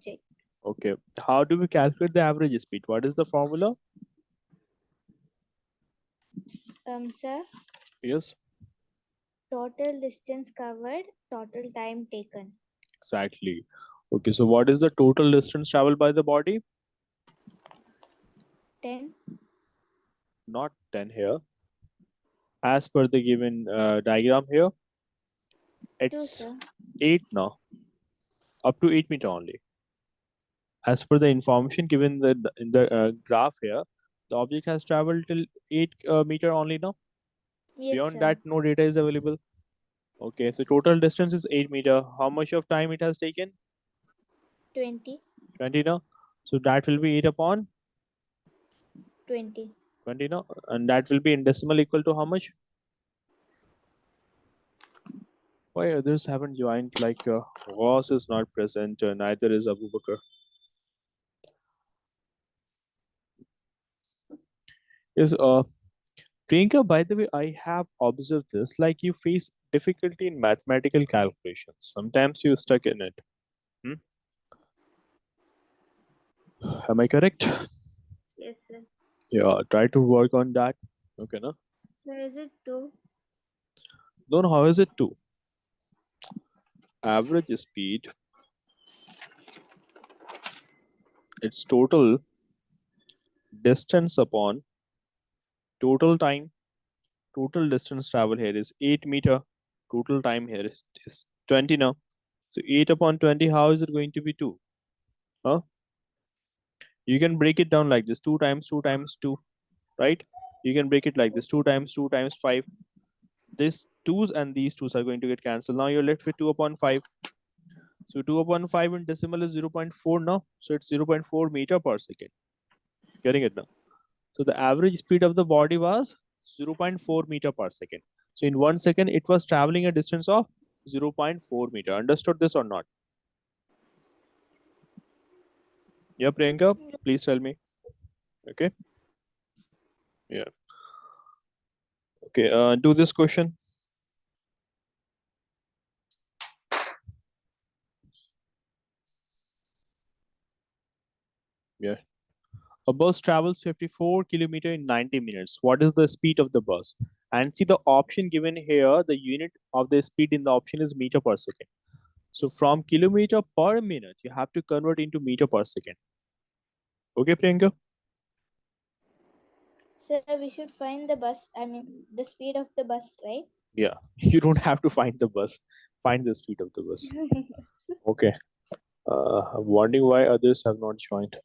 object. Okay. How do we calculate the average speed? What is the formula? Sir, Yes, total distance covered, total time taken. exactly. Okay, so what is the total distance traveled by the body? 10. Not 10 here. As per the given diagram here, 2, it's sir. 8 now, up to 8 meter only. As per the information given in the graph here, the object has traveled till 8 meter only now. Yes, Beyond sir. that, no data is available. Okay, so total distance is 8 meter. How much of time it has taken? 20. 20 now. So that will be 8 upon 20. 20 now. And that will be in decimal equal to how much? Why others haven't joined? Like Ross is not present, neither is Abu Bakr. Yes, Priyanka, by the way, I have observed this. Like you face difficulty in mathematical calculations. Sometimes you stuck in it. Hmm? Am I correct? Yes, sir. Yeah, try to work on that. Okay, no? So is it 2? No, no, how is it 2? Average speed, it's total distance upon total time. Total distance travel here is 8 meter. Total time here is 20 now. So 8 upon 20, how is it going to be 2? Huh? You can break it down like this, 2 times 2 times 2, right? You can break it like this, 2 times 2 times 5. This 2's and these 2's are going to get cancelled. Now you're left with 2 upon 5. So 2 upon 5 in decimal is 0.4 now. So it's 0.4 meter per second. Getting it now? So the average speed of the body was 0.4 meter per second. So in 1 second, it was traveling a distance of 0.4 meter. Understood this or not? Yeah, Priyanka, please tell me. Okay. Yeah. Okay. Do this question. Yeah. A bus travels 54 kilometer in 90 minutes. What is the speed of the bus? And see the option given here, the unit of the speed in the option is meter per second. So from kilometer per minute, you have to convert into meter per second. Okay, Priyanka? Sir, we should find the bus, the speed of the bus, right? Yeah, you don't have to find the bus. Find the speed of the bus. Okay. I'm wondering why others have not joined.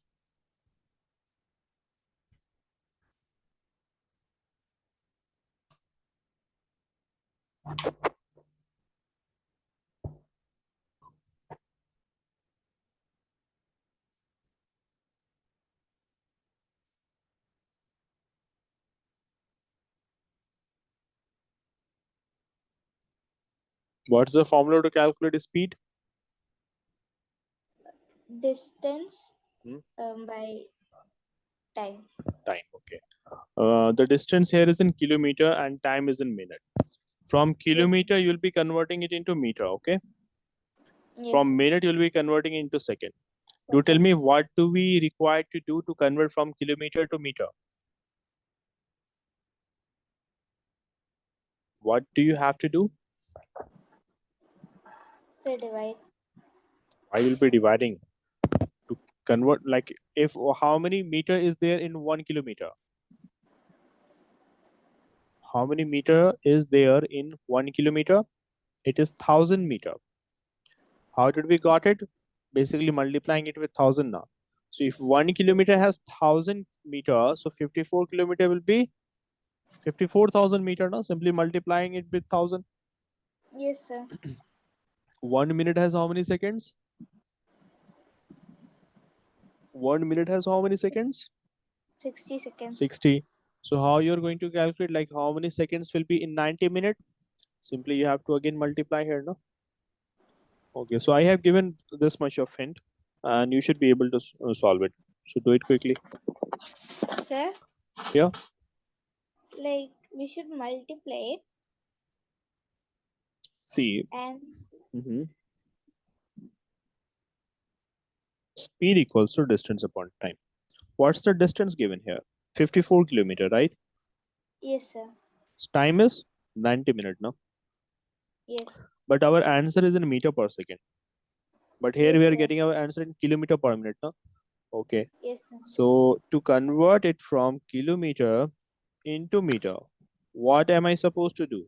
What's the formula to calculate speed? Distance Hmm? by time. Time. Okay. The distance here is in kilometer and time is in minute. From kilometer, you'll be converting it into meter. Okay. Yes, From sir. minute, you'll be converting it into second. Do tell me, what do we require to do to convert from kilometer to meter? What do you have to do? So divide. I will be dividing to convert. Like if how many meter is there in 1 kilometer? How many meter is there in 1 kilometer? It is 1000 meter. How did we got it? Basically multiplying it with 1000 now. So if 1 kilometer has 1000 meter, so 54 kilometer will be 54,000 meter now. Simply multiplying it with 1000. Yes, sir. 1 minute has how many seconds? 1 minute has how many seconds? 60 seconds. 60. So how you're going to calculate like how many seconds will be in 90 minutes? Simply you have to again multiply here, no? Okay, so I have given this much of hint and you should be able to solve it. So do it quickly. Sir? Yeah. Like we should multiply it See. and Speed equals to distance upon time. What's the distance given here? 54 kilometer, right? Yes, sir. Time is 90 minutes now. Yes. But our answer is in meter per second. But here Yes, we are sir. getting our answer in kilometer per minute now. Okay. Yes, sir. So to convert it from kilometer into meter, what am I supposed to do?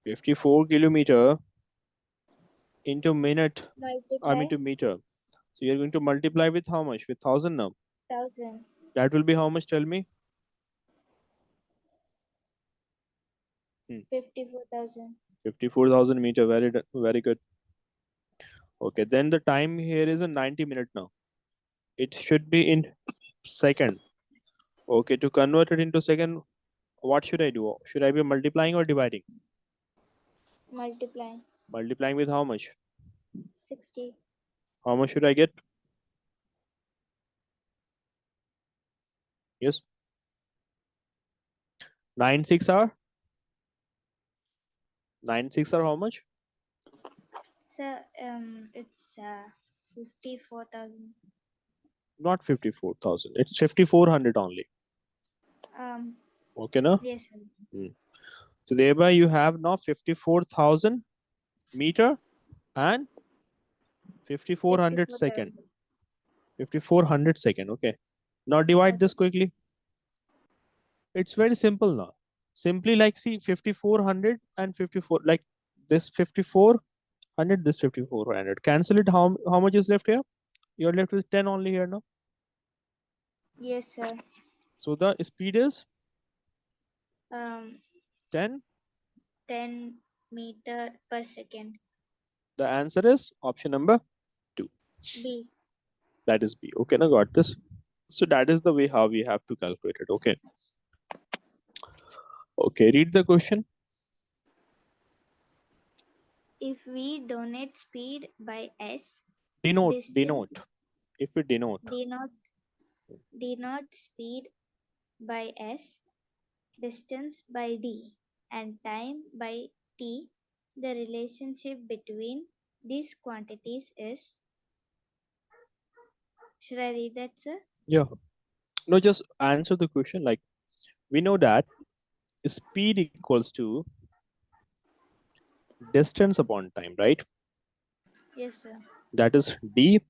54 kilometer into minute, Multiply into meter. So you're going to multiply with how much? With 1000 now. 1000. That will be how much? Tell me. 54,000. 54,000 meter. Very good. Okay. Then the time here is a 90 minute now. It should be in second. Okay. To convert it into second, what should I do? Should I be multiplying or dividing? Multiply Multiplying with how much? 60. How much should I get? Yes. 9 6 are 9 6 are how much? So it's 54,000. Not 54,000. It's 5400 only. Um, Okay, no? yes, sir. So thereby you have now 54,000 meter and 5400 second. 54,000. 5400 second. Okay. Now divide this Okay. quickly. It's very simple now. Simply like see 5400 and 54, like this 5400, this 5400. Cancel it. How much is left here? You're left with 10 only here now. Yes, sir. So the speed is Um, 10. 10 meter per second. The answer is option number 2. B. That is B. Okay, now got this. So that is the way how we have to calculate it. Okay. Okay, read the question. If we donate speed by S, Denote, distance denote. If we denote, denote speed by S, distance by D, and time by T, the relationship between these quantities is. Should I read that, sir? yeah. No, just answer the question. Like we know that speed equals to distance upon time, right? Yes, sir. That is D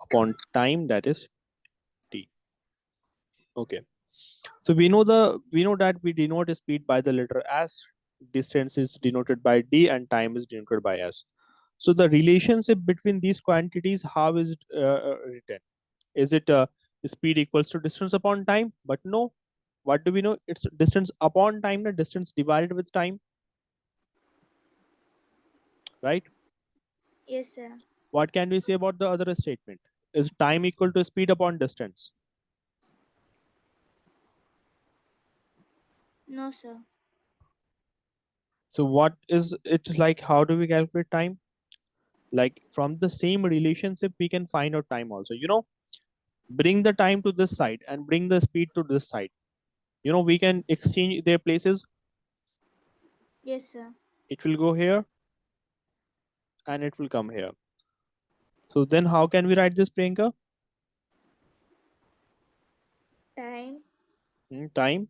upon time, that is T. Okay. So we know that we denote speed by the letter S, distance is denoted by D, and time is denoted by S. So the relationship between these quantities, how is it written? Is it speed equals to distance upon time? But no. What do we know? It's distance upon time, the distance divided with time, right? Yes, sir. What can we say about the other statement? Is time equal to speed upon distance? No, sir. So what is it like? How do we calculate time? Like from the same relationship, we can find out time also. Bring the time to this side and bring the speed to this side. We can exchange their places. Yes, sir. It will go here and it will come here. So then how can we write this, Priyanka? Time. Time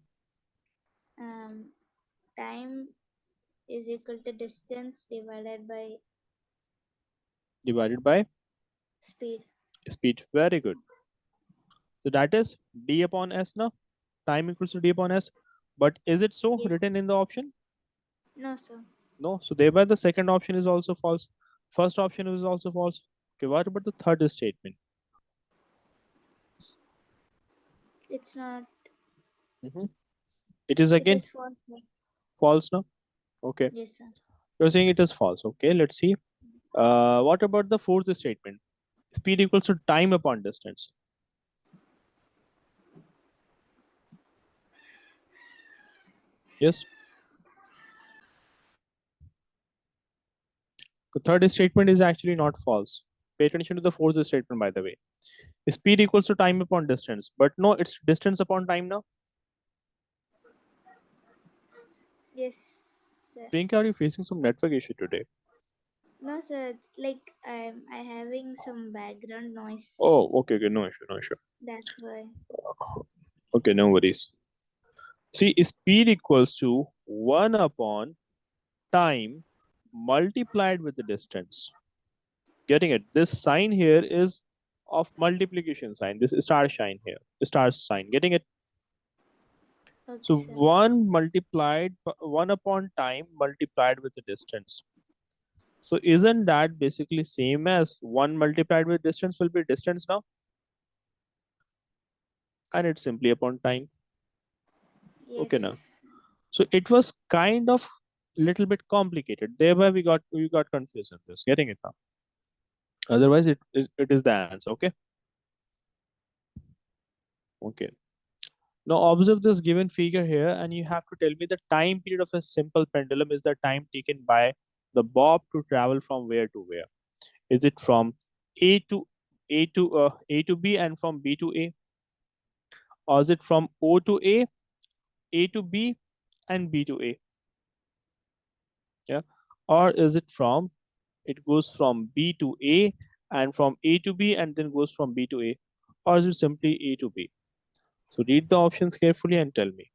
Um, time is equal to distance divided by speed. speed. Very good. So that is D upon S now. Time equals to D upon S. But is it so Yes. written in the option? No, sir. No. So thereby the second option is also false. First option is also false. Okay, what about the third statement? It's not. Mhm. It is It again is false, sir. false now. Okay. Yes, sir. You're saying it is false. Okay, let's see. What about the fourth statement? Speed equals to time upon distance. Yes. The third statement is actually not false. Pay attention to the fourth statement, by the way. Speed equals to time upon distance. But no, it's distance upon time now. Yes, sir. Priyanka, are you facing some network issue today? No, sir. It's like I having some background noise. Oh, okay, okay, no issue, no issue. That's why. Okay, no worries. See, speed equals to 1 upon time multiplied with the distance. Getting it? This sign here is of multiplication sign. This star sign here, star sign. Getting it? Okay, So sir. 1 upon time multiplied with the distance. So isn't that basically same as 1 multiplied with distance will be distance now? And it's simply upon time. Okay now. Yes. So it was kind of little bit complicated. Thereby we got confused in this. Getting it now. Otherwise it is the answer. Okay. Okay. Now observe this given figure here, and you have to tell me the time period of a simple pendulum is the time taken by the bob to travel from where to where. Is it from A to A to B and from B to A, or is it from O to A to B, and B to A? Yeah, or is it from it goes from B to A and from A to B and then goes from B to A, or is it simply A to B? So read the options carefully and tell me.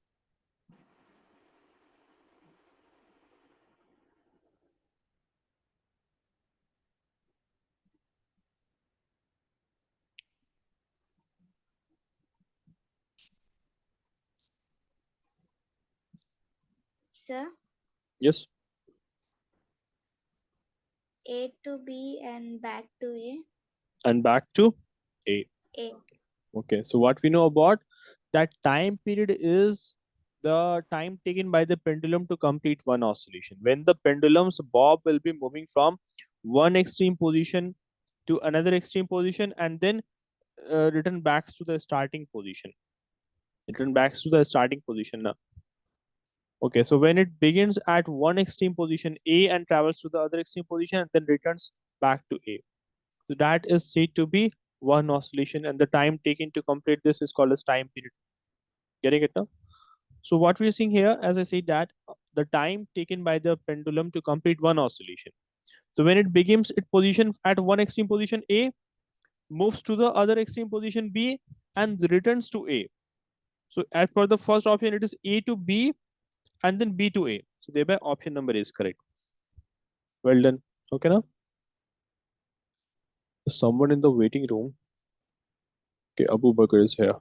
Sir, Yes, A to B and back to A. and back to A. A. Okay, so what we know about that time period is the time taken by the pendulum to complete one oscillation. When the pendulum's bob will be moving from one extreme position to another extreme position and then return back to the starting position. Return back to the starting position now. Okay, so when it begins at one extreme position A and travels to the other extreme position and then returns back to A. So that is said to be one oscillation, and the time taken to complete this is called as time period. Getting it now? So what we're seeing here, as I said, that the time taken by the pendulum to complete one oscillation. So when it begins its position at one extreme position A, moves to the other extreme position B, and returns to A. So as per the first option, it is A to B and then B to A. So thereby option number is correct. Well done. Okay now? Someone in the waiting room. Okay, Abu Bakr is here.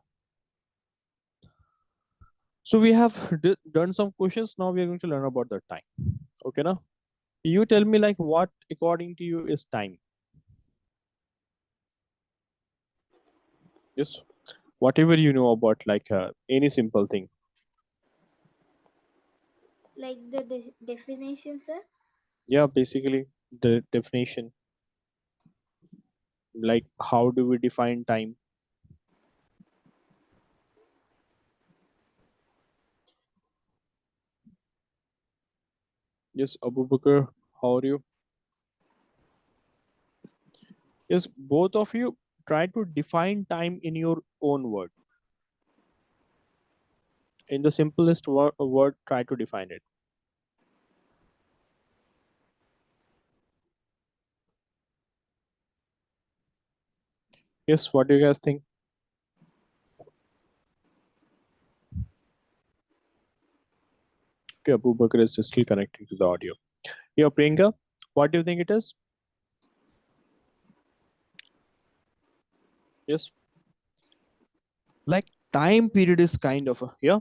So we have done some questions. Now we are going to learn about the time. Okay now? You tell me like what according to you is time. Yes. Whatever you know about like any simple thing. Like the definition, sir. Yeah, basically the definition. Like how do we define time? Yes, Abu Bakr, how are you? Yes, both of you try to define time in your own word. In the simplest word, try to define it. Yes, what do you guys think? Okay, Abu Bakr is still connecting to the audio. Yeah, Priyanka, what do you think it is? Yes, like time period is kind of a yeah.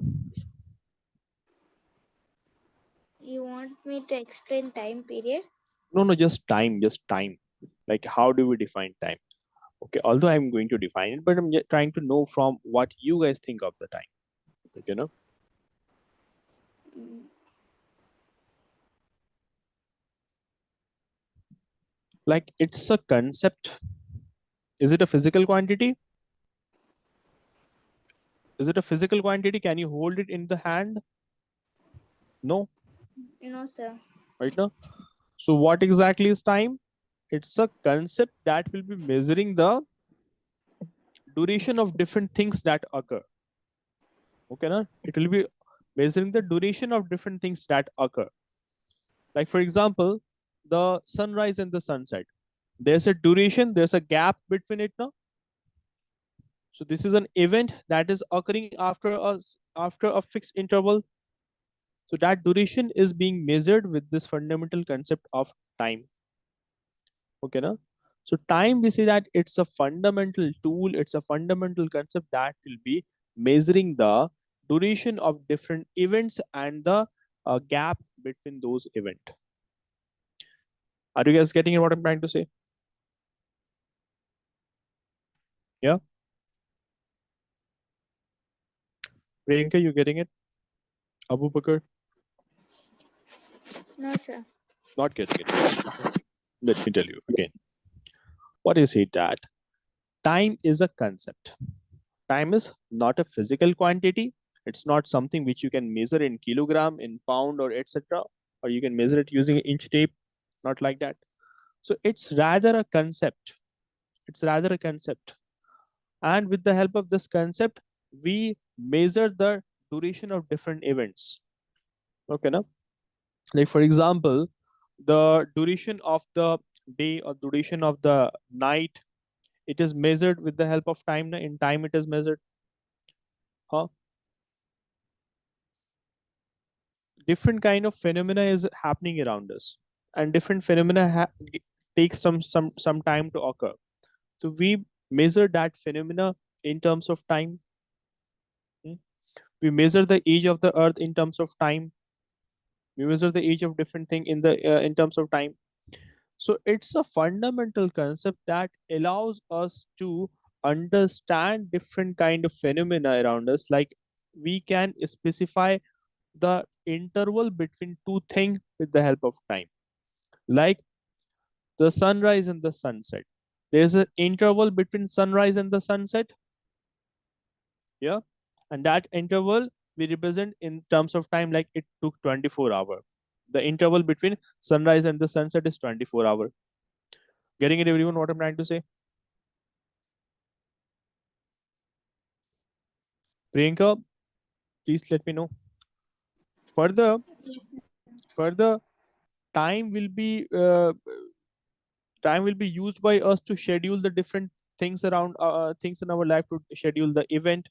You want me to explain time period? No, no, just time, just time. Like how do we define time? Okay, although I'm going to define it, but I'm just trying to know from what you guys think of the time. You know, Mm, like it's a concept. Is it a physical quantity? Is it a physical quantity? Can you hold it in the hand? No, no, sir. right now. So what exactly is time? It's a concept that will be measuring the duration of different things that occur. Okay, na? It will be measuring the duration of different things that occur. Like for example, the sunrise and the sunset. There's a duration, there's a gap between it now. So this is an event that is occurring after a fixed interval. So that duration is being measured with this fundamental concept of time. Okay, na? So time, we say that it's a fundamental tool, it's a fundamental concept that will be measuring the duration of different events and the gap between those events. Are you guys getting what I'm trying to say? Yeah. Priyanka, you getting it? Abu Bakr, No, sir. not getting it. Okay. Let me tell you again. What is it that time is a concept? Time is not a physical quantity. It's not something which you can measure in kilogram, in pound, or etc. Or you can measure it using inch tape. Not like that. So it's rather a concept. It's rather a concept. And with the help of this concept, we measure the duration of different events. Okay, now, like for example, the duration of the day or duration of the night, it is measured with the help of time. In time, it is measured. Huh? Different kind of phenomena is happening around us, and different phenomena takes some time to occur. So we measure that phenomena in terms of time. Hmm? We measure the age of the earth in terms of time. We measure the age of different thing in terms of time. So it's a fundamental concept that allows us to understand different kind of phenomena around us. Like we can specify the interval between two things with the help of time. Like the sunrise and the sunset. There's an interval between sunrise and the sunset. Yeah. And that interval we represent in terms of time, like it took 24 hours. The interval between sunrise and the sunset is 24 hours. Getting it, everyone, what I'm trying to say? Priyanka, please let me know. Further, further, time will be uh, time will be used by us to schedule the different things around things in our life, to schedule the event,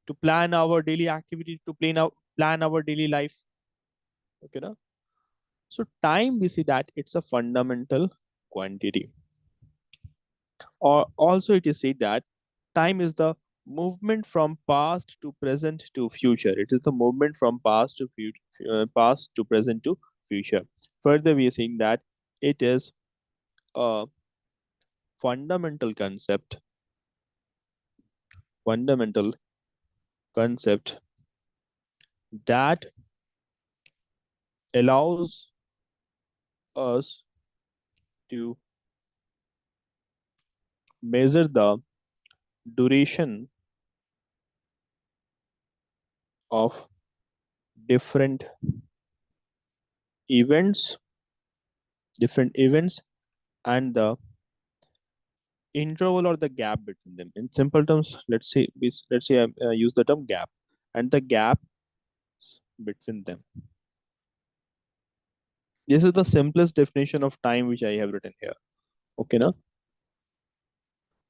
to plan our daily activity, to plan our daily life. Okay, na? So time, we see that it's a fundamental quantity. Or also it is said that time is the movement from past to present to future. It is the movement from past to past to present to future. Further, we are saying that it is a fundamental concept, fundamental concept that allows us to measure the duration of different events, different events, and the interval or the gap between them. In simple terms, let's say I use the term gap, and the gap between them. This is the simplest definition of time which I have written here. Okay, now.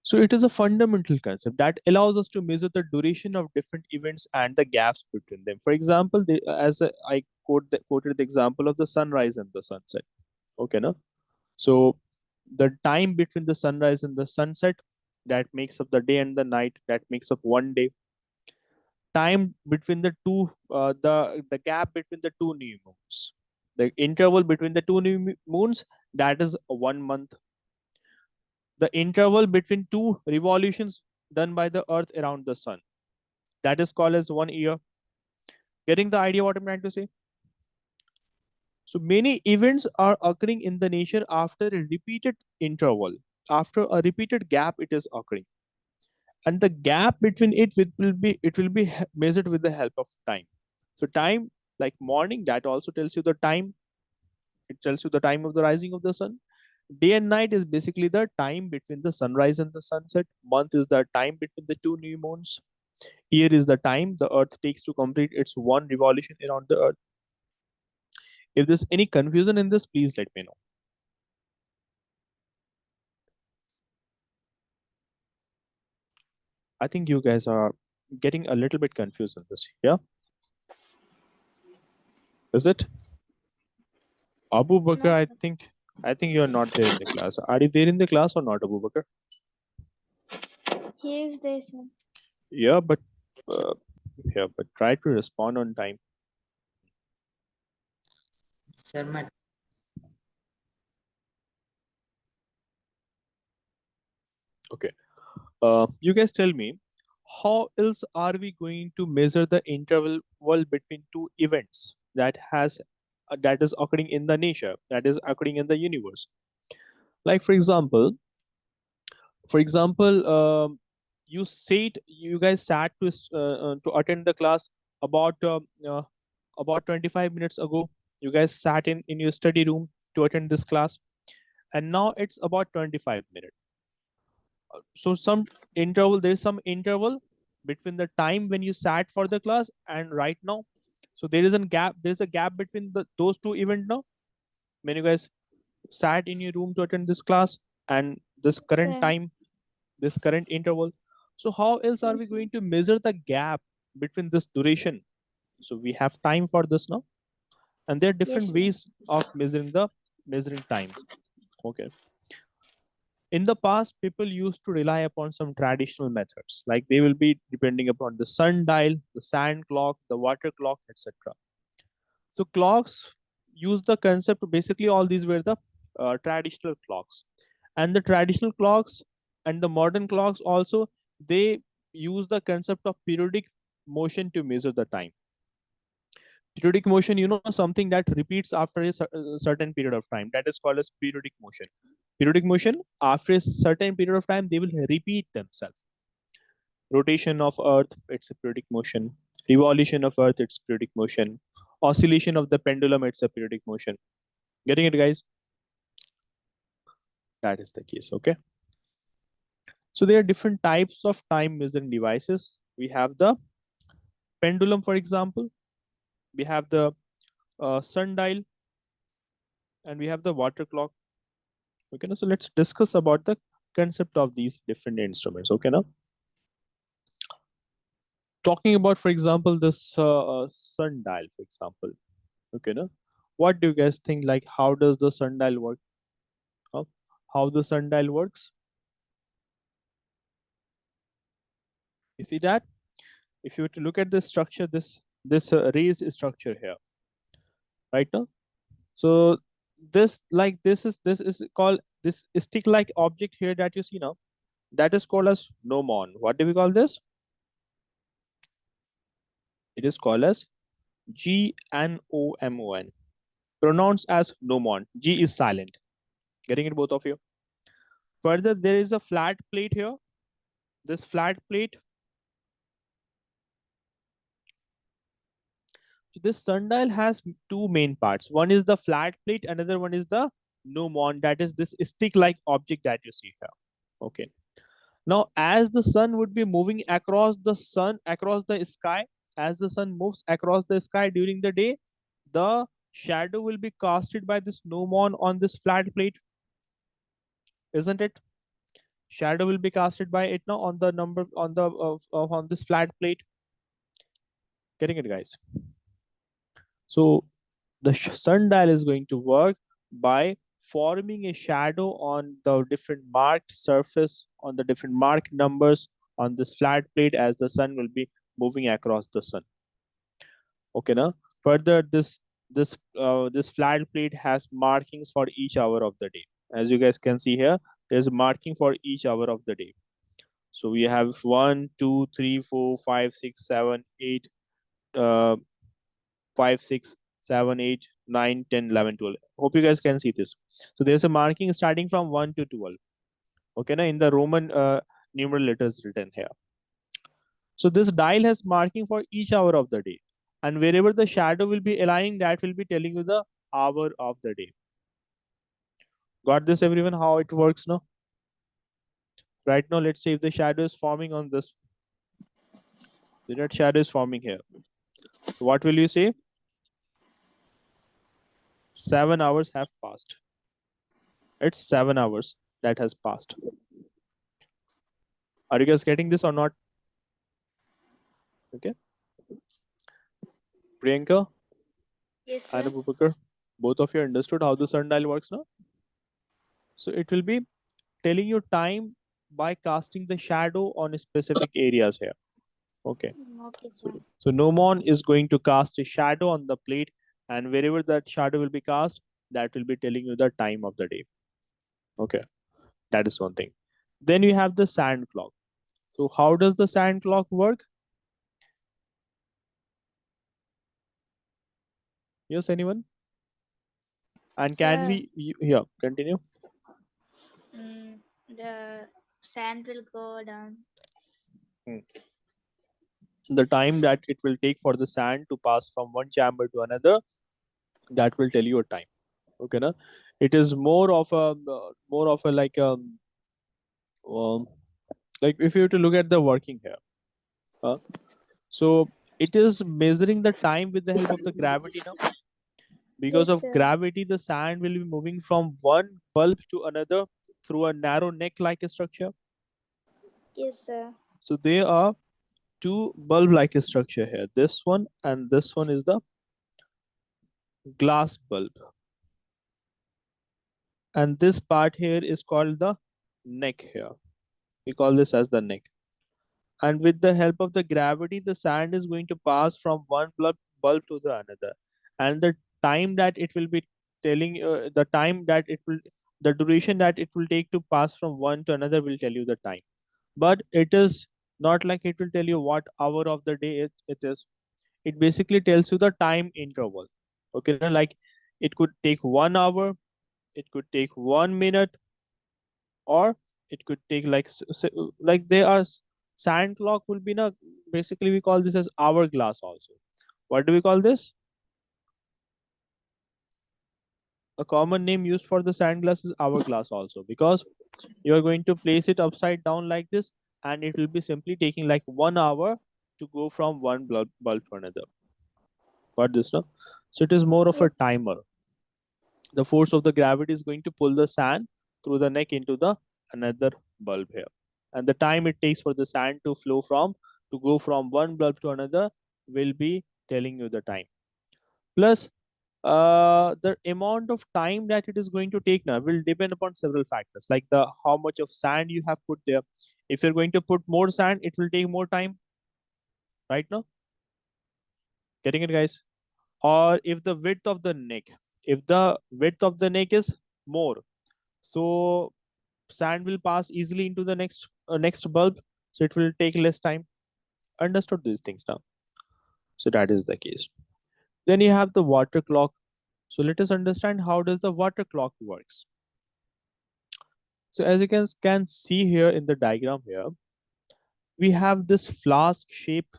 So it is a fundamental concept that allows us to measure the duration of different events and the gaps between them. For example, I quoted the example of the sunrise and the sunset. Okay, now. So the time between the sunrise and the sunset, that makes up the day and the night, that makes up one day. Time between the two, the gap between the two new moons, the interval between the two new moons, that is 1 month. The interval between two revolutions done by the earth around the sun, that is called as 1 year. Getting the idea what I'm trying to say? So many events are occurring in the nature after a repeated interval, after a repeated gap it is occurring, and the gap between it will be measured with the help of time. So time, like morning, that also tells you the time. It tells you the time of the rising of the sun. Day and night is basically the time between the sunrise and the sunset. Month is the time between the two new moons. Year is the time the earth takes to complete its one revolution around the earth. If there's any confusion in this, please let me know. I think you guys are getting a little bit confused on this. Yeah, is it? Abu Bakr, No, I sir. think you're not there in the class. Are you there in the class or not, Abu Bakr? He is there, sir. Yeah, but uh, try to respond on time. Sir, my Okay. You guys tell me, how else are we going to measure the interval between two events that is occurring in the nature, that is occurring in the universe? Like for example, you guys sat to attend the class about uh, about 25 minutes ago. You guys sat in your study room to attend this class, and now it's about 25 minutes. So there's some interval between the time when you sat for the class and right now. So there's a gap between those two events now, when you guys sat in your room to attend this class and this current Sir. time, this current interval. So how else are Yes, we sir. going to measure the gap between this duration? So we have time for this now, and there are Yes, different sir. ways of measuring time. Okay. In the past, people used to rely upon some traditional methods, like they will be depending upon the sundial, the sand clock, the water clock, etc. So clocks use the concept. Basically, all these were the traditional clocks, and the traditional clocks and the modern clocks also, they use the concept of periodic motion to measure the time. Periodic motion, something that repeats after a certain period of time, that is called as periodic motion. Periodic motion, after a certain period of time, they will repeat themselves. Rotation of earth, it's a periodic motion. Revolution of earth, it's periodic motion. Oscillation of the pendulum, it's a periodic motion. Getting it, guys? That is the case. Okay. So there are different types of time measuring devices. We have the pendulum, for example. We have the sundial, and we have the water clock. Okay, now, so let's discuss about the concept of these different instruments. Okay, now talking about, for example, this sundial, for example. Okay, now what do you guys think? Like, how does the sundial work? Huh? How the sundial works? You see that? If you were to look at this structure, this raised structure here, right now. So this is called this stick-like object here that you see now. That is called as gnomon. What do we call this? It is called as gnomon. Pronounced as gnomon. G is silent. Getting it, both of you? Further, there is a flat plate here. This flat plate. So this sundial has two main parts. One is the flat plate, another one is the gnomon, that is this stick-like object that you see here. Okay. Now, as the sun would be moving across the sky, as the sun moves across the sky during the day, the shadow will be casted by this gnomon on this flat plate, isn't it? Shadow will be casted by it now on the number on this flat plate. Getting it, guys? So the sundial is going to work by forming a shadow on the different marked surface, on the different marked numbers on this flat plate as the sun will be moving across the sun. Okay, now further, this flat plate has markings for each hour of the day. As you guys can see here, there's a marking for each hour of the day. So we have 1, 2, 3, 4, 5, 6, 7, 8, 5, 6, 7, 8, 9, 10, 11, 12. Hope you guys can see this. So there's a marking starting from 1 to 12. Okay, now in the Roman numeral letters written here. So this dial has marking for each hour of the day. And wherever the shadow will be aligning, that will be telling you the hour of the day. Got this, everyone? How it works now? Right now, let's say if the shadow is forming on this, so that shadow is forming here. So what will you say? 7 hours have passed. It's 7 hours that has passed. Are you guys getting this or not? Priyanka Yes, and sir. Abubakar, both of you understood how the sundial works now? So it will be telling you time by casting the shadow on specific areas here. Okay. Okay, So, sir. so Nomon is going to cast a shadow on the plate, and wherever that shadow will be cast, that will be telling you the time of the day. Okay, that is one thing. Then you have the sand clock. So how does the sand clock work? Yes, anyone? And can Sir, we yeah, continue? the sand will go down. Hmm. The time that it will take for the sand to pass from one chamber to another, that will tell you a time. Okay, na? It is more of a um, like if you were to look at the working here. Uh, so it is measuring the time with the help of the gravity now. Because Yes, of sir. gravity, the sand will be moving from one bulb to another through a narrow neck-like structure. Yes, sir. So there are two bulb-like structure here. This one and this one is the glass bulb, and this part here is called the neck here. We call this as the neck. And with the help of the gravity, the sand is going to pass from one bulb to the another, and the time that it will be telling the time that it will the duration that it will take to pass from one to another will tell you the time. But it is not like it will tell you what hour of the day it is. It basically tells you the time interval. Okay, like it could take 1 hour, it could take 1 minute, or it could take like like there are sand clock will be na, basically we call this as hourglass also. What do we call this? A common name used for the sand glass is hourglass also, because you are going to place it upside down like this, and it will be simply taking like 1 hour to go from one bulb to another. Got this, no? So it is more of a Yes. timer. The force of the gravity is going to pull the sand through the neck into the another bulb here, and the time it takes for the sand to flow from to go from one bulb to another will be telling you the time. Plus the amount of time that it is going to take now will depend upon several factors, like the how much of sand you have put there. If you're going to put more sand, it will take more time, right? Now, getting it, guys? Or if the width of the neck, if the width of the neck is more, so sand will pass easily into the next bulb, so it will take less time. Understood these things now? So that is the case. Then you have the water clock. So let us understand how does the water clock works. So as you can see here in the diagram here, we have this flask shape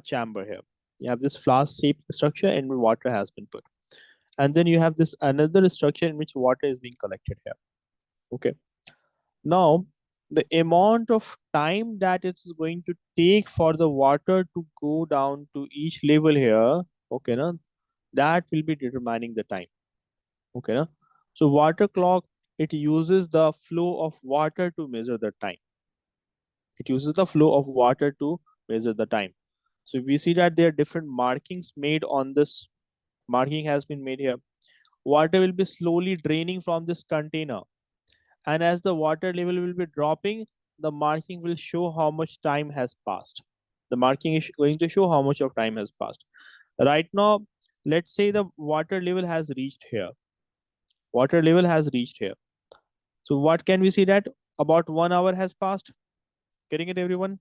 chamber here. You have this flask shaped structure in which water has been put, and then you have this another structure in which water is being collected here. Okay. Now, the amount of time that it's going to take for the water to go down to each level here, okay, na, that will be determining the time. Okay, na? So water clock, it uses the flow of water to measure the time. It uses the flow of water to measure the time. So we see that there are different markings made on this. Marking has been made here. Water will be slowly draining from this container, and as the water level will be dropping, the marking will show how much time has passed. The marking is going to show how much of time has passed. Right now, let's say the water level has reached here. Water level has reached here. So what can we see that about 1 hour has passed? Getting it, everyone?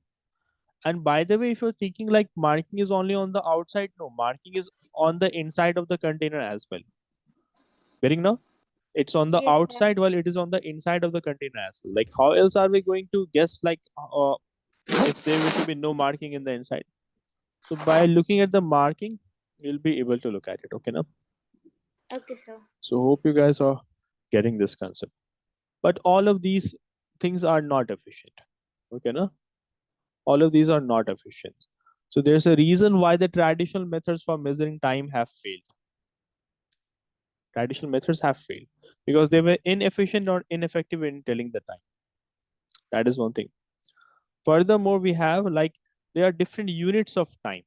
And by the way, if you're thinking like marking is only on the outside, no, marking is on the inside of the container as well. Getting now? It's on the Yes, sir. outside while it is on the inside of the container as well. Like how else are we going to guess like if there were to be no marking in the inside? So by looking at the marking, you'll be able to look at it. Okay, now. Okay, sir. So hope you guys are getting this concept. But all of these things are not efficient. Okay, now all of these are not efficient. So there's a reason why the traditional methods for measuring time have failed. Traditional methods have failed because they were inefficient or ineffective in telling the time. That is one thing. Furthermore, we have like there are different units of time.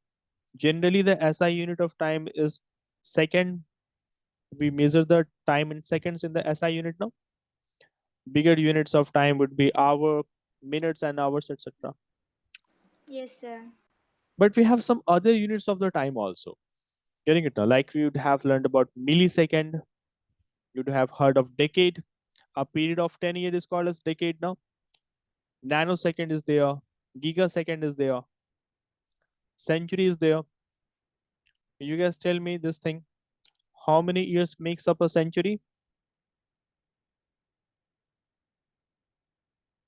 Generally, the SI unit of time is second. We measure the time in seconds in the SI unit now. Bigger units of time would be hour, minutes, and hours, etc. Yes, sir. But we have some other units of the time also. Getting it now? Like we would have learned about millisecond. You'd have heard of decade. A period of 10 years is called as decade now. Nanosecond is there. Gigasecond is there. Century is there. You guys tell me this thing. How many years makes up a century?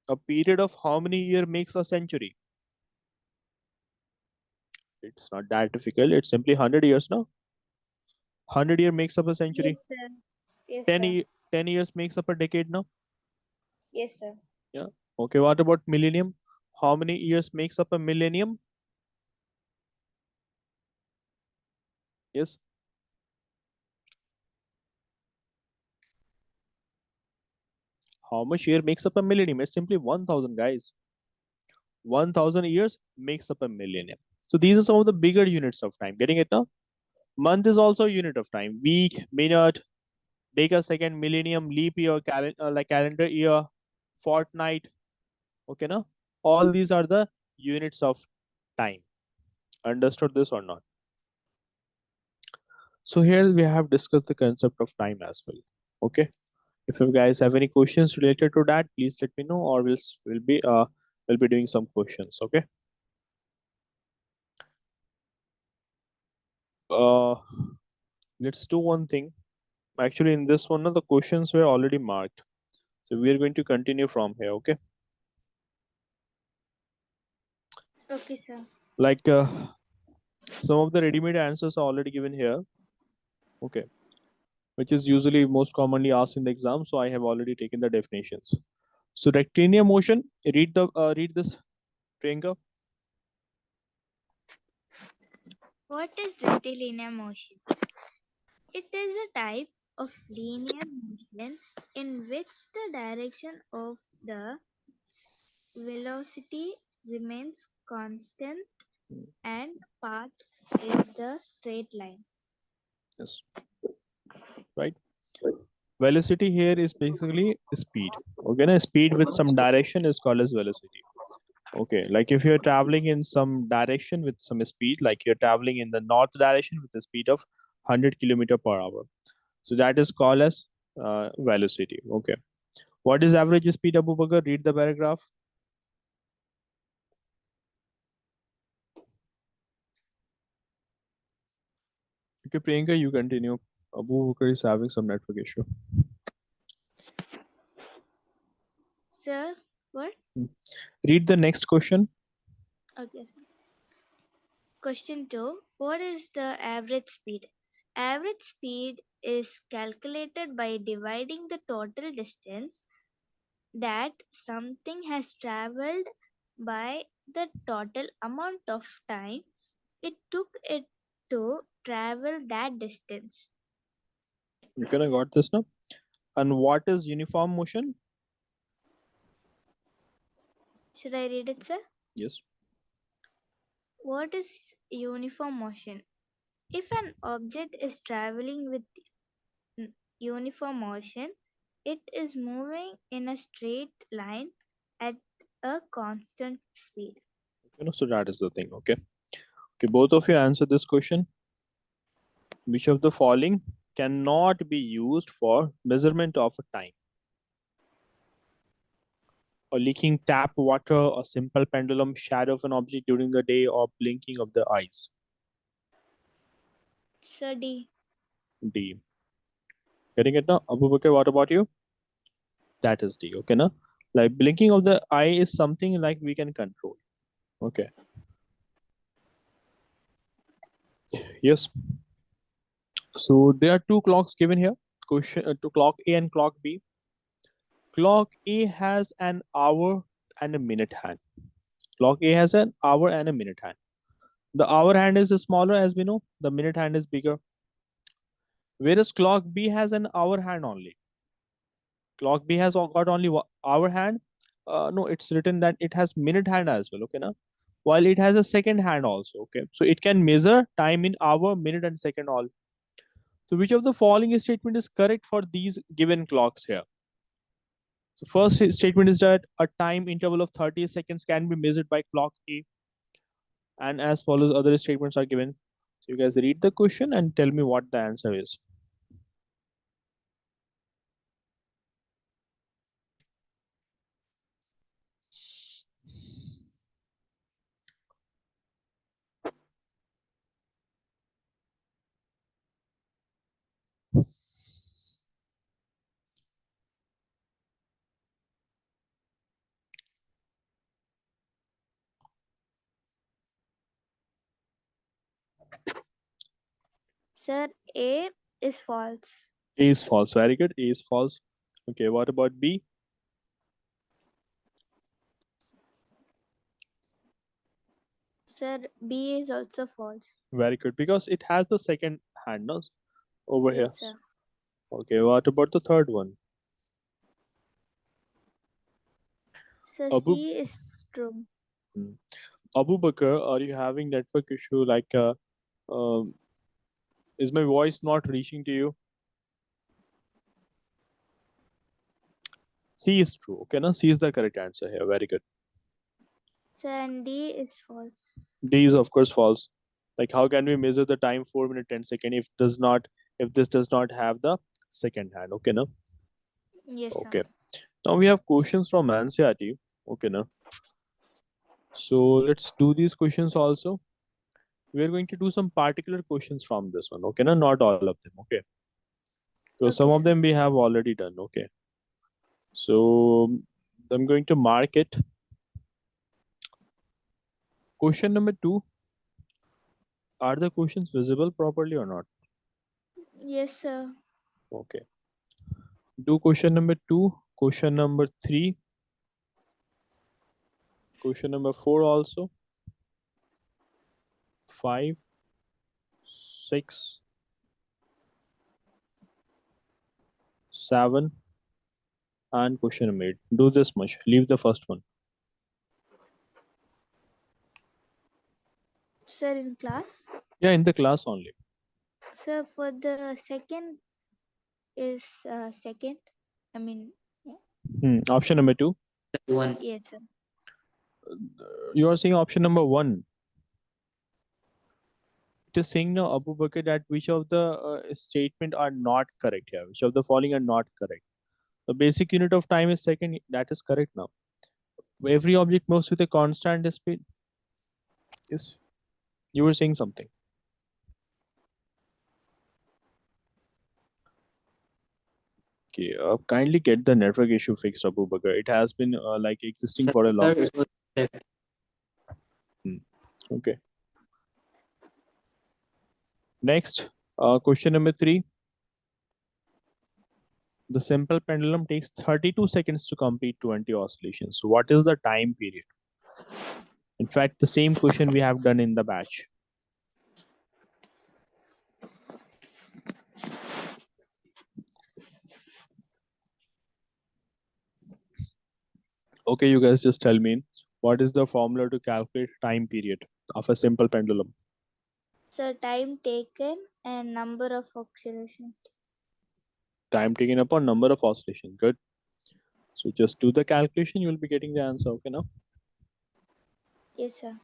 A period of how many year makes a century? It's not that difficult. It's simply 100 years now. 100 year makes up a Yes, century. sir. Yes, 10, sir. 10 years makes up a decade now. Yes, sir. Yeah. Okay. What about millennium? How many years makes up a millennium? Yes. How much year makes up a millennium? It's simply 1000, guys. 1000 years makes up a millennium. So these are some of the bigger units of time. Getting it now? Month is also a unit of time. Week, minute, decasecond, millennium, leap year, like calendar year, fortnight. Okay, now all these are the units of time. Understood this or not? So here we have discussed the concept of time as well. Okay. If you guys have any questions related to that, please let me know, or we'll be doing some questions. Okay. Uh, let's do one thing. Actually, in this one, the questions were already marked, so we are going to continue from here. Okay. Okay, sir. Like some of the ready-made answers are already given here. Okay, which is usually most commonly asked in the exam. So I have already taken the definitions. So rectilinear motion. Read this, Priyanka. What is rectilinear motion? It is a type of linear motion in which the direction of the velocity remains constant and path is the straight line. Yes, right. Velocity here is basically speed. Okay, now speed with some direction is called as velocity. Okay, like if you're traveling in some direction with some speed, like you're traveling in the north direction with a speed of 100 km per hour. So that is called as velocity. Okay. What is average speed, Abu Bakr? Read the paragraph. Okay, Priyanka, you continue. Abu Bakr is having some network issue. Sir, what? Read the next question. Okay. Question 2. What is the average speed? Average speed is calculated by dividing the total distance that something has traveled by the total amount of time it took it to travel that distance. You kind of got this now. And what is uniform motion? Should I read it, sir? Yes. What is uniform motion? If an object is traveling with uniform motion, it is moving in a straight line at a constant speed. So that is the thing. Okay. Okay, both of you answer this question. Which of the following cannot be used for measurement of a time? A leaking tap water, a simple pendulum, shadow of an object during the day, or blinking of the eyes? So D. D. Getting it now? Abu Bakr, what about you? That is D. Okay, now? Like blinking of the eye is something like we can control. Okay. Yes. So there are two clocks given here. Question to clock A and clock B. Clock A has an hour and a minute hand. Clock A has an hour and a minute hand. The hour hand is smaller, as we know. The minute hand is bigger. Whereas clock B has an hour hand only. Clock B has got only hour hand. No, it's written that it has minute hand as well. Okay, now while it has a second hand also. Okay, so it can measure time in hour, minute, and second all. So which of the following statement is correct for these given clocks here? So first statement is that a time interval of 30 seconds can be measured by clock A, and as follows other statements are given. So you guys read the question and tell me what the answer is. Sir, A is false. A is false. Very good. A is false. Okay, what about B? Sir, B is also false. Very good, because it has the second hand no? Over Yes, here. sir. Okay, what about the third one? Sir, Abu C is true. hmm. Abu Bakr, are you having network issue? Like, um, is my voice not reaching to you? C is true. Okay, now C is the correct answer here. Very good. Sir, and D is false. D is of course false. Like, how can we measure the time 4 minutes 10 seconds if this does not have the second hand? Okay, now. Yes, sir. Okay. Now we have questions from NCERT. Okay, now. So let's do these questions also. We're going to do some particular questions from this one. Okay, now not all of them. Okay. So some Okay, of sir. them we have already done. Okay. So I'm going to mark it. Question number 2. Are the questions visible properly or not? Yes, sir. Okay. Do question number 2, question number 3, question number 4 also, 5, 6, 7, and question number 8. Do this much. Leave the first one. Sir, in class. Yeah, in the class only. Sir, for the second is second. I mean, yeah. Option number 2. One. Yes, sir. You are saying option number 1. It is saying now, Abu Bakr, that which of the statement are not correct here. Which of the following are not correct? The basic unit of time is second. That is correct now. Every object moves with a constant speed. Yes. You were saying something. Okay. Kindly get the network issue fixed, Abu Bakr. It has been like existing Sir, for a long it time. was left. Okay. Next, question number 3. The simple pendulum takes 32 seconds to complete 20 oscillations. So what is the time period? In fact, the same question we have done in the batch. Okay, you guys just tell me, what is the formula to calculate time period of a simple pendulum? Sir, time taken and number of oscillations. Time taken upon number of oscillations. Good. So just do the calculation, you will be getting the answer. Okay, now. Yes, sir.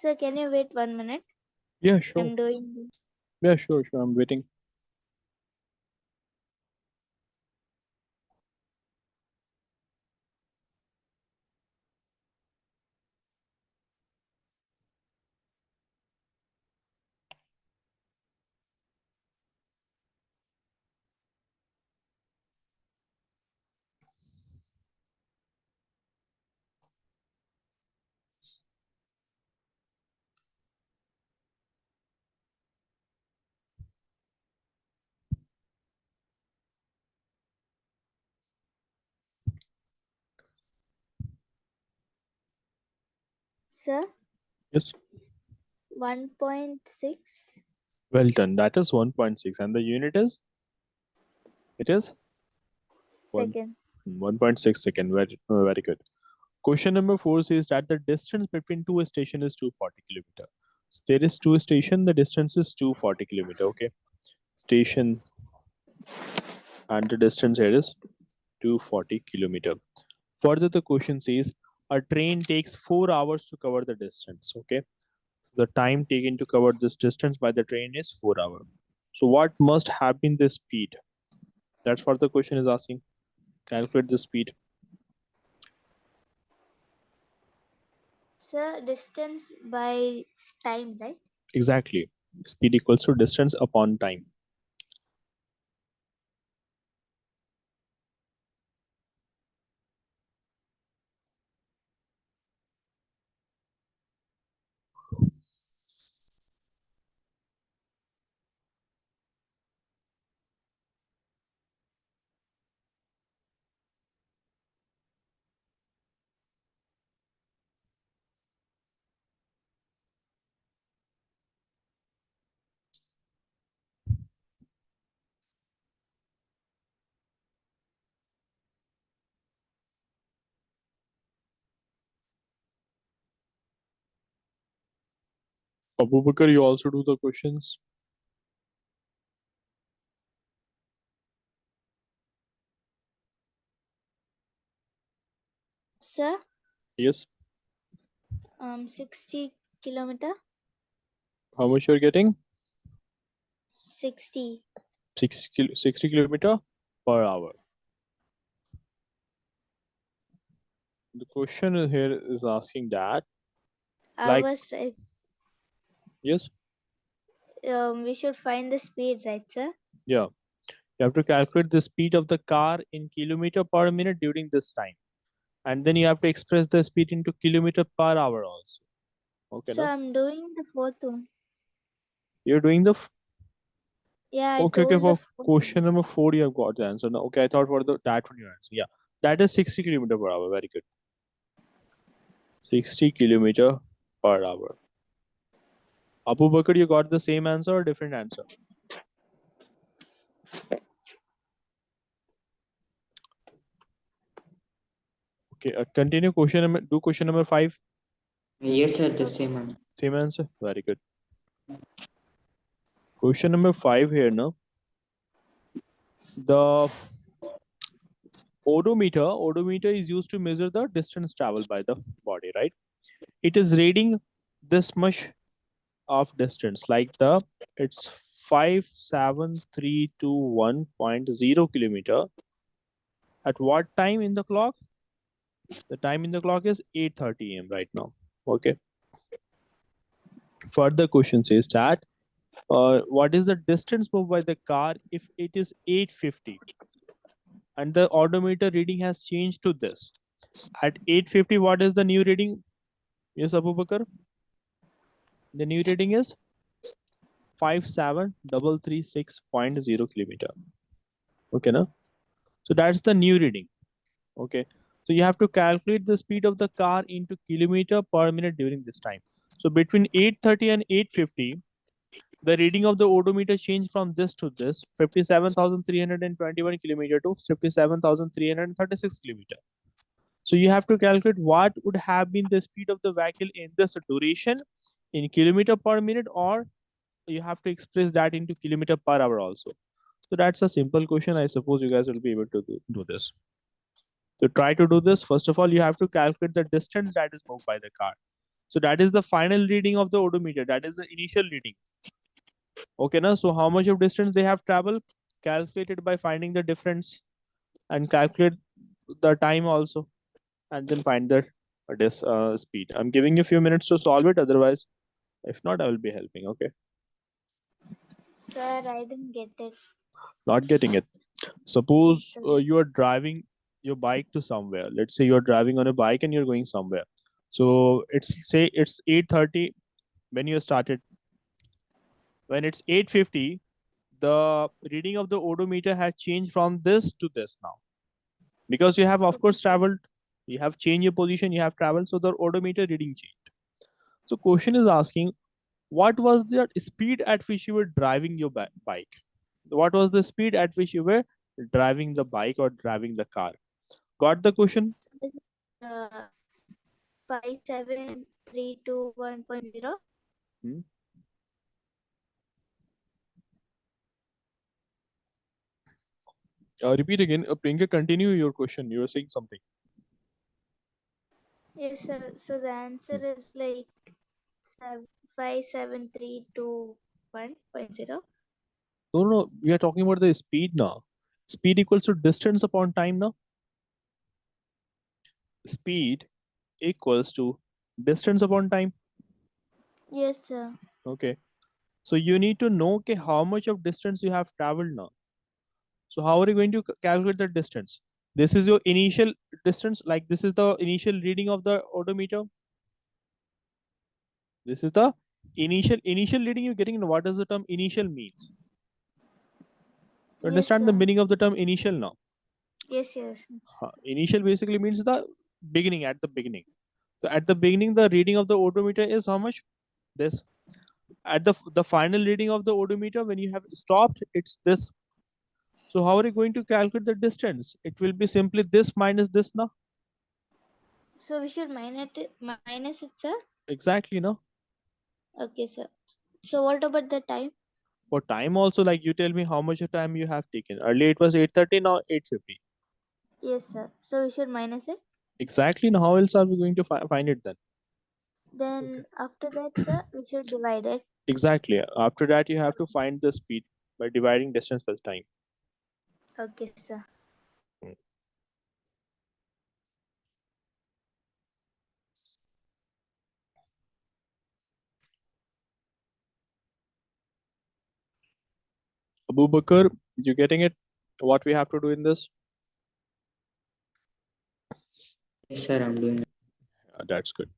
Sir, can you wait 1 minute? Yeah, sure. I'm doing. Yeah, sure, sure. I'm waiting. Sir, Yes. 1.6 Well done. That is 1.6. And the unit is? It is 1, second. 1.6 second. Very good. Question number 4 says that the distance between two stations is 240 kilometer. So there is two station, the distance is 240 kilometer. Okay. Station and the distance here is 240 kilometer. Further, the question says a train takes 4 hours to cover the distance. Okay. So the time taken to cover this distance by the train is 4 hours. So what must have been the speed? That's what the question is asking. Calculate the speed. Sir, distance by time, right? Exactly. Speed equals to distance upon time. Abubakar, you also do the questions. Sir, Yes. 60 kilometer. How much you're getting? 60 60 kilometer per hour. The question here is asking that, like, hours, right? yes, We should find the speed, right, sir? yeah. You have to calculate the speed of the car in kilometer per minute during this time. And then you have to express the speed into kilometer per hour also. Okay, So no? I'm doing the fourth one. You're doing the Yeah, I okay, told the for fourth one. question number 4 you have got the answer. No, okay, I thought for the that one you answer. Yeah. That is 60 kilometer per hour. Very good. 60 kilometer per hour. Abu Bakr, you got the same answer or different answer? Okay, continue question number, do question number 5. Yes, sir, the Okay. same answer. Same answer. Very good. Question number 5 here now. The odometer is used to measure the distance traveled by the body, right? It is reading this much of distance, like the it's 57321.0 kilometer. At what time in the clock? The time in the clock is 8:30 a.m. right now. Okay. Further question says that what is the distance moved by the car if it is 850 and the odometer reading has changed to this? At 850, what is the new reading? Yes, Abu Bakr? The new reading is 57336.0 kilometer. Okay, no? So that's the new reading. Okay. So you have to calculate the speed of the car into kilometer per minute during this time. So between 8:30 and 8:50, the reading of the odometer changed from this to this 57,321 kilometer to 57,336 kilometer. So you have to calculate what would have been the speed of the vehicle in this duration in kilometer per minute, or you have to express that into kilometer per hour also. So that's a simple question. I suppose you guys will be able to do this. So try to do this. First of all, you have to calculate the distance that is moved by the car. So that is the final reading of the odometer. That is the initial reading. Okay, now so how much of distance they have traveled? Calculated by finding the difference and calculate the time also, and then find the speed. I'm giving you a few minutes to solve it. Otherwise, if not, I will be helping. Okay, Sir, I didn't get it. not getting it. Suppose So, you are driving your bike to somewhere. Let's say you are driving on a bike and you're going somewhere. So it's 8:30 when you started. When it's 8:50, the reading of the odometer had changed from this to this now, because you have of course traveled. You have changed your position. You have traveled, so the odometer reading changed. So question is asking, what was the speed at which you were driving your bike? What was the speed at which you were driving the bike or driving the car? Got the question? Is it, 5732.1.0? Hmm? Repeat again. Priyanka, continue your question. You were saying something. Yes, sir. So the answer is like 57321.0. No, no, we are talking about the speed now. Speed equals to distance upon time now. Speed equals to distance upon time. Yes, sir. Okay. So you need to know okay, how much of distance you have traveled now. So how are you going to calculate the distance? This is your initial distance, like this is the initial reading of the odometer. This is the initial reading you're getting. What does the term initial means? You Yes, understand the sir. meaning of the term initial now? Yes, yes. Initial basically means the beginning, at the beginning. So at the beginning, the reading of the odometer is how much? This. At the final reading of the odometer, when you have stopped, it's this. So how are you going to calculate the distance? It will be simply this minus this now. So we should minus it, sir. Exactly, no? Okay, sir. So what about the time? For time also, like you tell me how much of time you have taken. Earlier it was 8:30, now 8:50. Yes, sir. So we should minus it. Exactly. Now how else are we going to find it then? Okay. Then after that, sir, we should divide it. Exactly. After that, you have to find the speed by dividing distance plus time. Okay, sir. Hmm. Abu Bakr, you getting it? What we have to do in this? Yes, sir, I'm doing. That's good.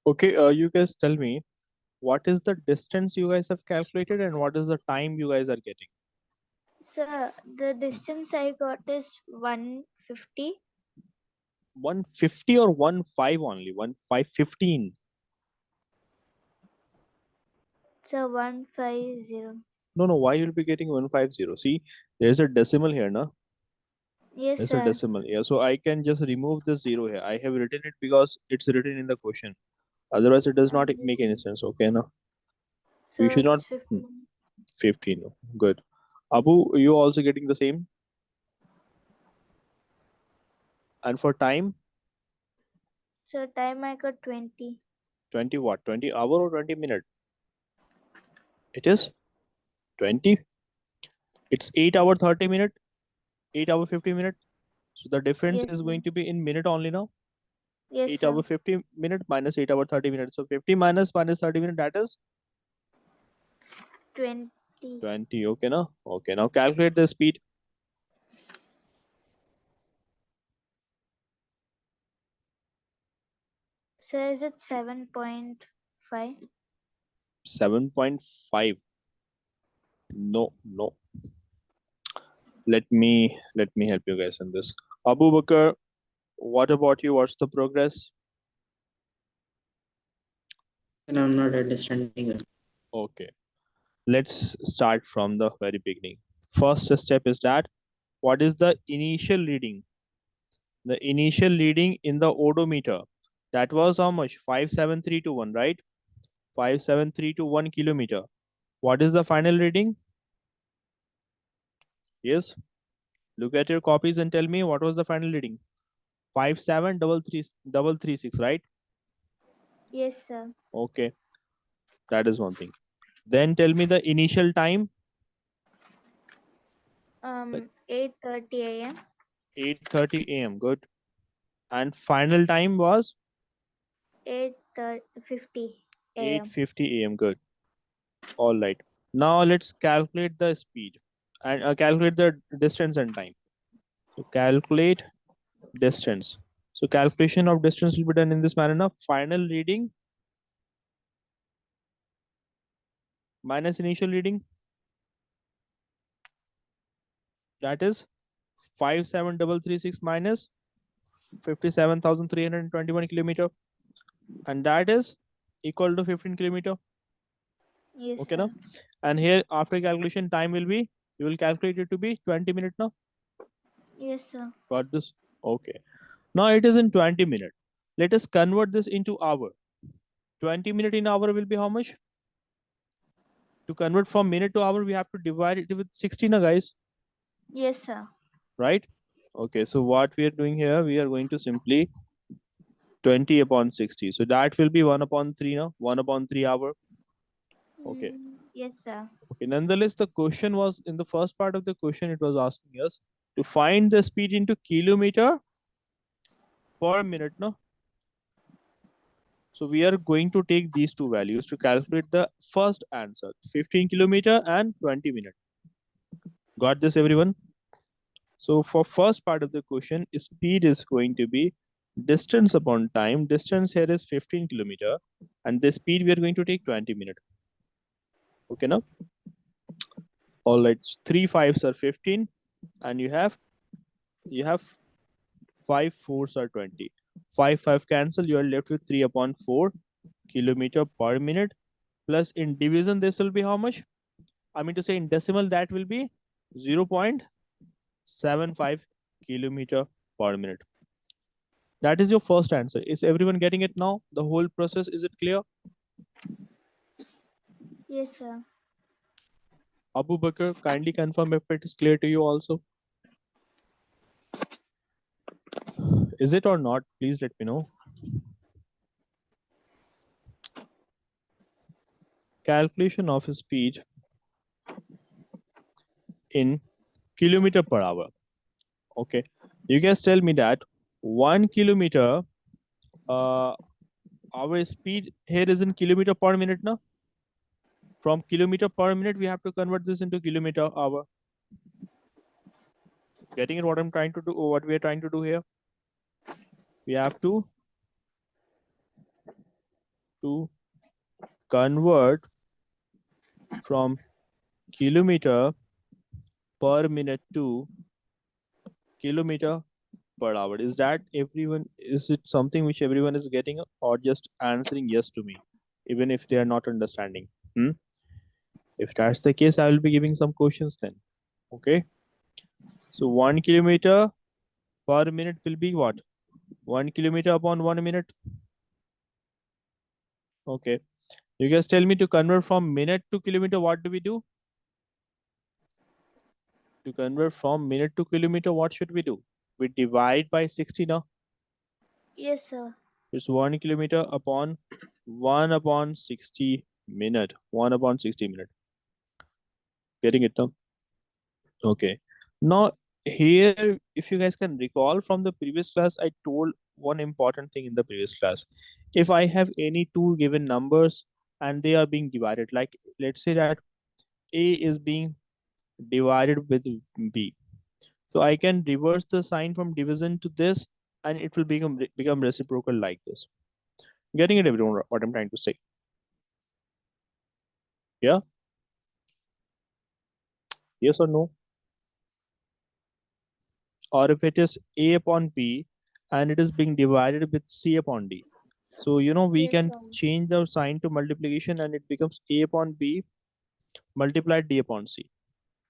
Okay, you guys tell me what is the distance you guys have calculated and what is the time you guys are getting? Sir, the distance I got is 150. 150 or 15 only? 1515. So 150. No, no, why you'll be getting 150? See, there's a decimal here, no? Yes, There's a sir. decimal. Yeah, so I can just remove this zero here. I have written it because it's written in the question. Otherwise, it does not make any sense. Okay, no? We So should not. it's Hmm, 15. 15. No. Good. Abu, you also getting the same? And for time, So time I got 20. 20 what? 20 hour or 20 minute? It is 20. It's 8 hour 30 minute, 8 hour 50 minute. So the difference Yes, is sir. going to be in minute only now. Yes, 8 sir. hour 50 minute minus 8 hour 30 minutes. So 50 minus 30 minutes, that is 20. 20. Okay, now? Okay, now calculate the speed. Sir, is it 7.5? 7.5. No, no. Let me help you guys in this. Abu Bakr, what about you? What's the progress? Sir, I'm not understanding. Okay. Let's start from the very beginning. First step is that what is the initial reading? The initial reading in the odometer, that was how much? 57321, right? 57321 kilometer. What is the final reading? Yes. Look at your copies and tell me what was the final reading. 57336, right? Yes, sir. Okay, that is one thing. Then tell me the initial time. 8:30 a.m. 8:30 a.m. Good. And final time was 8:50 a.m. 8:50 a.m. Good. All right. Now let's calculate the speed and calculate the distance and time. So calculate distance. So calculation of distance will be done in this manner. Now final reading minus initial reading, that is 57336 minus 57,321 kilometer, and that is equal to 15 kilometer. Yes, Okay, sir. now, and here after calculation time will be, you will calculate it to be 20 minutes now. Yes, sir. Got this? Okay. Now it is in 20 minutes. Let us convert this into hour. 20 minute in hour will be how much? To convert from minute to hour, we have to divide it with 60 now, guys. Yes, sir. Right? Okay, so what we are doing here, we are going to simply 20 upon 60. So that will be 1 upon 3 now, 1 upon 3 hour. Okay. Yes, sir. Okay. Nonetheless, the question was in the first part of the question, it was asking us to find the speed into kilometer per minute. No. So we are going to take these two values to calculate the first answer, 15 kilometer and 20 minutes. Got this, everyone? So for first part of the question, speed is going to be distance upon time. Distance here is 15 kilometer, and the speed we are going to take 20 minutes. Okay, now? All right, 3 5s are 15, and you have 5 4s are 20. 5 cancel, you are left with 3 upon 4 kilometer per minute. Plus in division, this will be how much? I mean to say in decimal, that will be 0.75 kilometer per minute. That is your first answer. Is everyone getting it now? The whole process, is it clear? Yes, sir. Abu Bakr, kindly confirm if it is clear to you also. Is it or not? Please let me know. Calculation of speed in kilometer per hour. Okay. You guys tell me that 1 kilometer, our speed here is in kilometer per minute now. From kilometer per minute, we have to convert this into kilometer hour. Getting it what I'm trying to do, or what we are trying to do here? We have to convert from kilometer per minute to kilometer per hour. Is that everyone? Is it something which everyone is getting, or just answering yes to me, even if they are not understanding? Hmm? If that's the case, I will be giving some questions then. Okay. So 1 kilometer per minute will be what? 1 kilometer upon 1 minute. Okay. You guys tell me to convert from minute to kilometer. What do we do? To convert from minute to kilometer, what should we do? We divide by 60 now. Yes, sir. It's 1 kilometer upon 1 upon 60 minute. 1 upon 60 minute. Getting it now? Okay. Now here, if you guys can recall from the previous class, I told one important thing in the previous class. If I have any two given numbers and they are being divided, like let's say that A is being divided with B, so I can reverse the sign from division to this, and it will become reciprocal like this. Getting it, everyone? What I'm trying to say? Yeah. Yes or no? Or if it is A upon B and it is being divided with C upon D. So, we Yes, can sir. change the sign to multiplication and it becomes A upon B multiplied D upon C.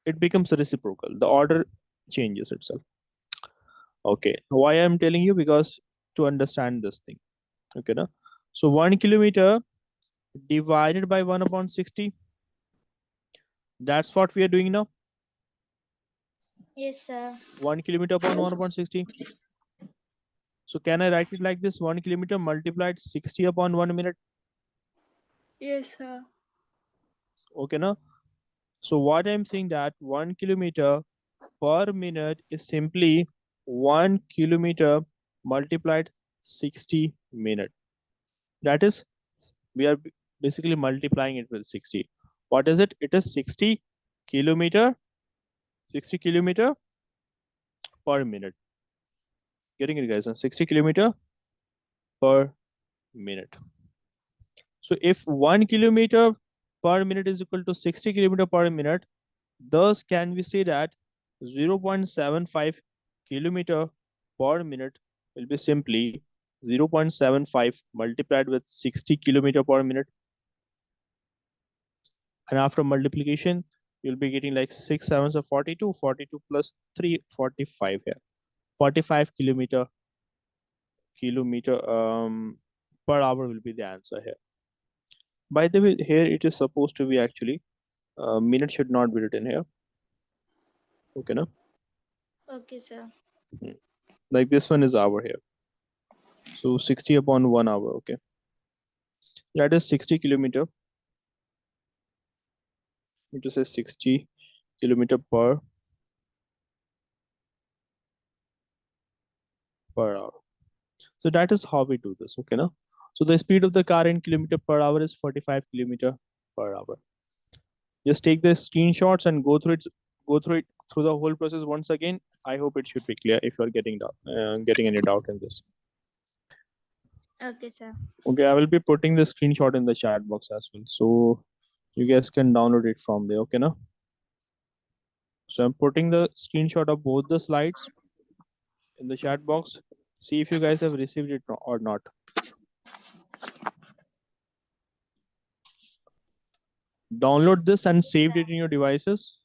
It becomes reciprocal. The order changes itself. Okay. Why I'm telling you? Because to understand this thing. Okay. Na? So 1 kilometer divided by 1 upon 60. That's what we are doing now. Yes, sir. 1 kilometer upon 1 upon 60. So can I write it like this? 1 kilometer multiplied 60 upon 1 minute. Yes, sir. Okay. Na? So what I'm saying that 1 kilometer per minute is simply 1 kilometer multiplied 60 minute. That is, we are basically multiplying it with 60. What is it? It is 60 kilometer, 60 kilometer per minute. Getting it, guys? 60 kilometer per minute. So if 1 kilometer per minute is equal to 60 kilometer per minute, thus can we say that 0.75 kilometer per minute will be simply 0.75 multiplied with 60 kilometer per minute. And after multiplication, you'll be getting like 6 sevens of 42, 42 plus 3, 45 here. 45 kilometer per hour will be the answer here. By the way, here it is supposed to be actually minute should not be written here. Okay, no? Okay, sir. Like this one is hour here. So 60 upon 1 hour. Okay, that is 60 kilometer. It just says 60 kilometer per hour. So that is how we do this. Okay, no? So the speed of the car in kilometer per hour is 45 kilometer per hour. Just take the screenshots and go through it through the whole process once again. I hope it should be clear if you're getting any doubt in this. Okay, sir. Okay, I will be putting the screenshot in the chat box as well, so you guys can download it from there. Okay, now. So I'm putting the screenshot of both the slides in the chat box. See if you guys have received it or not. Download this and saved it in your devices.